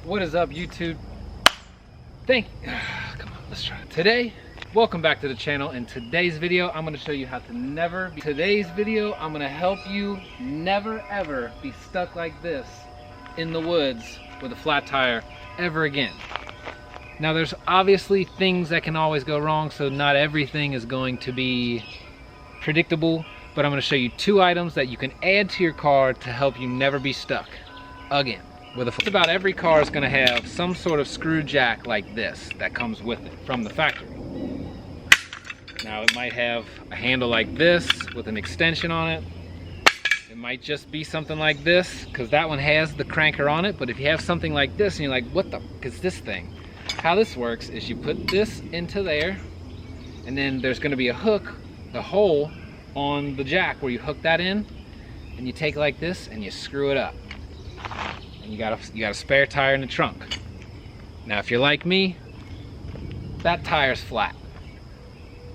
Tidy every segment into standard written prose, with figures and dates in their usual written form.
What is up, YouTube? Come on, let's try it. Today, welcome back to the channel. In today's video, I'm gonna show you how to I'm gonna help you never ever be stuck like this in the woods with a flat tire ever again. Now, there's obviously things that can always go wrong, so not everything is going to be predictable, but I'm gonna show you 2 items that you can add to your car to help you never be stuck again. Just about every car is going to have some sort of screw jack like this that comes with it from the factory. Now, it might have a handle like this with an extension on it. It might just be something like this because that one has the cranker on it. But if you have something like this and you're like, what the fuck is this thing? How this works is you put this into there, and then there's going to be a hook, a hole on the jack where you hook that in, and you take it like this and you screw it up. And you got a spare tire in the trunk. Now, if you're like me, that tire's flat.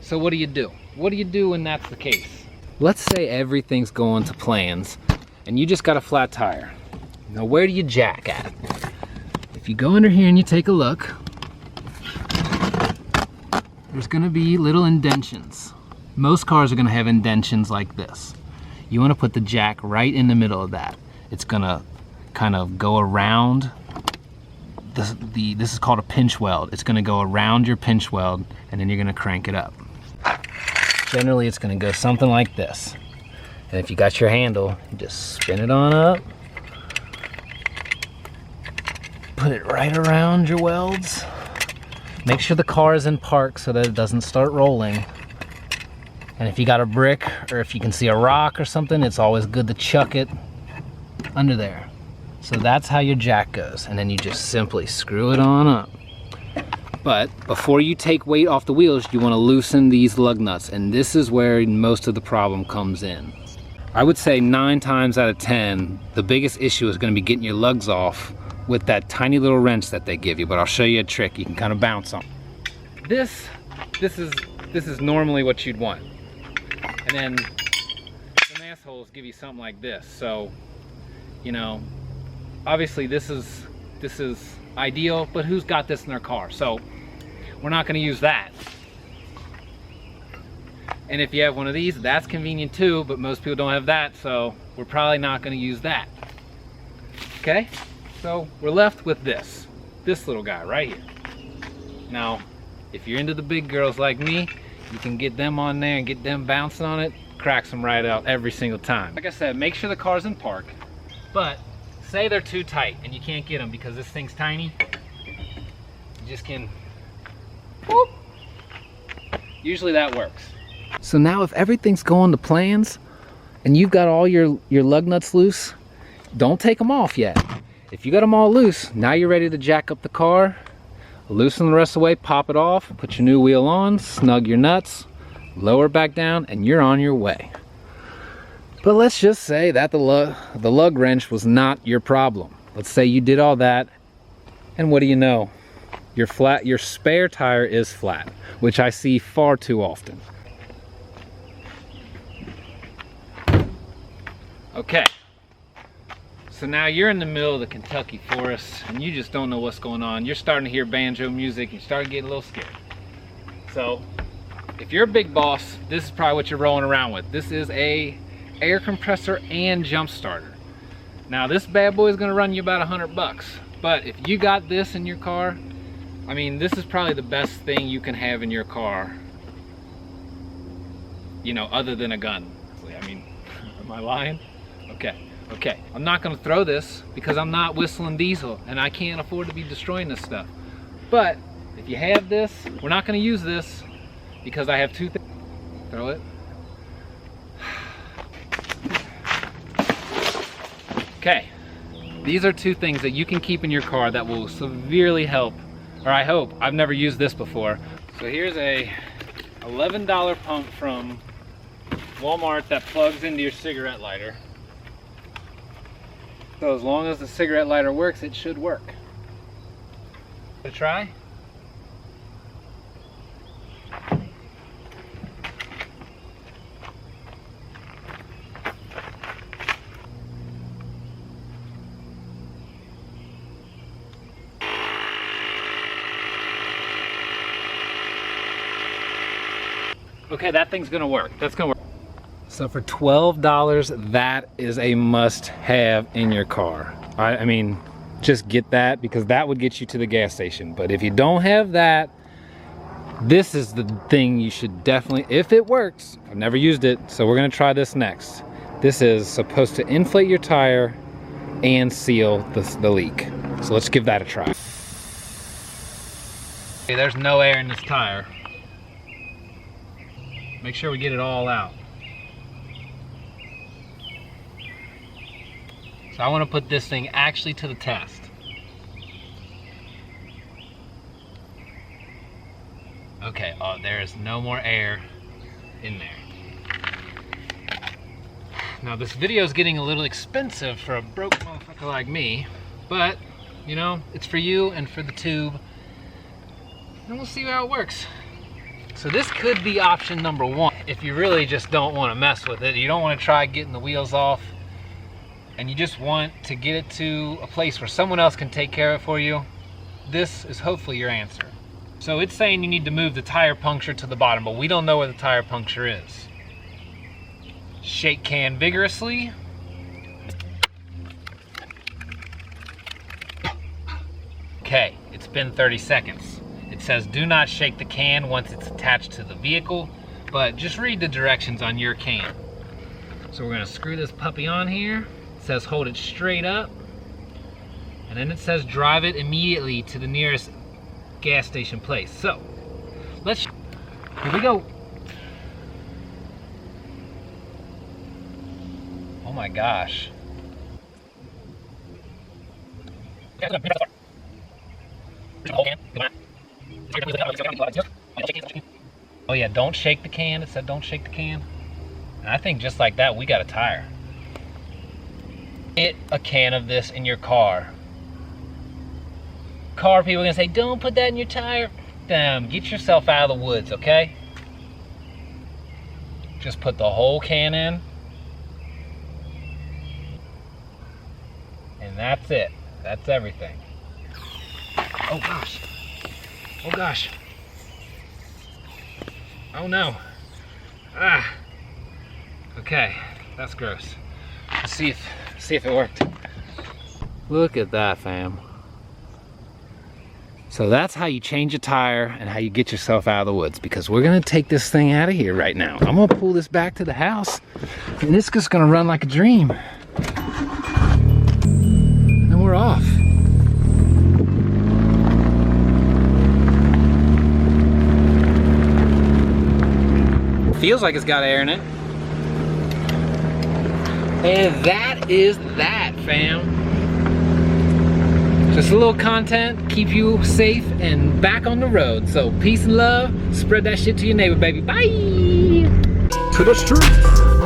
So what do you do? What do you do when that's the case? Let's say everything's going to plans and you just got a flat tire. Now, where do you jack at? If you go under here and you take a look, there's gonna be little indentions. Most cars are gonna have indentions like this. You wanna put the jack right in the middle of that. It's gonna kind of go around this is called a pinch weld. It's going to go around your pinch weld, and then you're going to crank it up. Generally, it's going to go something like this. And if you got your handle, you just spin it on up, put it right around your welds. Make sure the car is in park so that it doesn't start rolling. And if you got a brick, or if you can see a rock or something, it's always good to chuck it under there. So that's how your jack goes, and then you just simply screw it on up. But before you take weight off the wheels, you want to loosen these lug nuts, and this is where most of the problem comes in. I would say 9 times out of 10, the biggest issue is going to be getting your lugs off with that tiny little wrench that they give you, but I'll show you a trick you can kind of bounce on. This is normally what you'd want. And then some assholes give you something like this, so, you know, obviously this is ideal, but who's got this in their car? So we're not going to use that. And if you have one of these, that's convenient too, but most people don't have that, so we're probably not going to use that. Okay, so we're left with this little guy right here. Now, if you're into the big girls like me, you can get them on there and get them bouncing on it, cracks them right out every single time. Like I said, make sure the car's in park, but say they're too tight and you can't get them because this thing's tiny, you just can, whoop. Usually that works. So now if everything's going to plans and you've got all your lug nuts loose, don't take them off yet. If you got them all loose, now you're ready to jack up the car, loosen the rest of the way, pop it off, put your new wheel on, snug your nuts, lower back down, and you're on your way. But let's just say that the lug wrench was not your problem. Let's say you did all that, and what do you know? Your spare tire is flat, which I see far too often. Okay, so now you're in the middle of the Kentucky forest, and you just don't know what's going on. You're starting to hear banjo music, and you start getting a little scared. So, if you're a big boss, this is probably what you're rolling around with. This is a air compressor and jump starter. Now, this bad boy is going to run you about $100, but if you got this in your car, I mean, this is probably the best thing you can have in your car, you know, other than a gun. I mean, am I lying? Okay, I'm not going to throw this because I'm not whistling diesel and I can't afford to be destroying this stuff. But if you have this, we're not going to use this because I have 2 things. Throw it. Okay, these are 2 things that you can keep in your car that will severely help, or I hope. I've never used this before. So here's a $11 pump from Walmart that plugs into your cigarette lighter. So as long as the cigarette lighter works, it should work. To try? Okay, that thing's gonna work. That's gonna work. So for $12, that is a must-have in your car. I mean, just get that, because that would get you to the gas station. But if you don't have that, this is the thing you should definitely, if it works. I've never used it, so we're gonna try this next. This is supposed to inflate your tire and seal the leak. So let's give that a try. Okay, there's no air in this tire. Make sure we get it all out. So I want to put this thing actually to the test. Okay, oh, there is no more air in there. Now this video is getting a little expensive for a broke motherfucker like me, but you know, it's for you and for the tube, and we'll see how it works. So this could be option number one if you really just don't want to mess with it. You don't want to try getting the wheels off, and you just want to get it to a place where someone else can take care of it for you. This is hopefully your answer. So it's saying you need to move the tire puncture to the bottom, but we don't know where the tire puncture is. Shake can vigorously. Okay, it's been 30 seconds. It says do not shake the can once it's attached to the vehicle, but just read the directions on your can. So we're gonna screw this puppy on here. It says hold it straight up, and then it says drive it immediately to the nearest gas station place. So here we go. Oh my gosh. Oh yeah, don't shake the can. It said don't shake the can. And I think just like that, we got a tire. Get a can of this in your car. Car people are gonna say, don't put that in your tire. Damn, get yourself out of the woods, okay? Just put the whole can in. And that's it. That's everything. Oh gosh. Oh gosh. Oh no. Ah. Okay, that's gross. Let's see if it worked. Look at that, fam. So that's how you change a tire and how you get yourself out of the woods, because we're gonna take this thing out of here right now. I'm gonna pull this back to the house, and it's just gonna run like a dream. And we're off. Feels like it's got air in it. And that is that, fam. Just a little content, keep you safe and back on the road. So peace and love, spread that shit to your neighbor, baby. Bye! To the streets.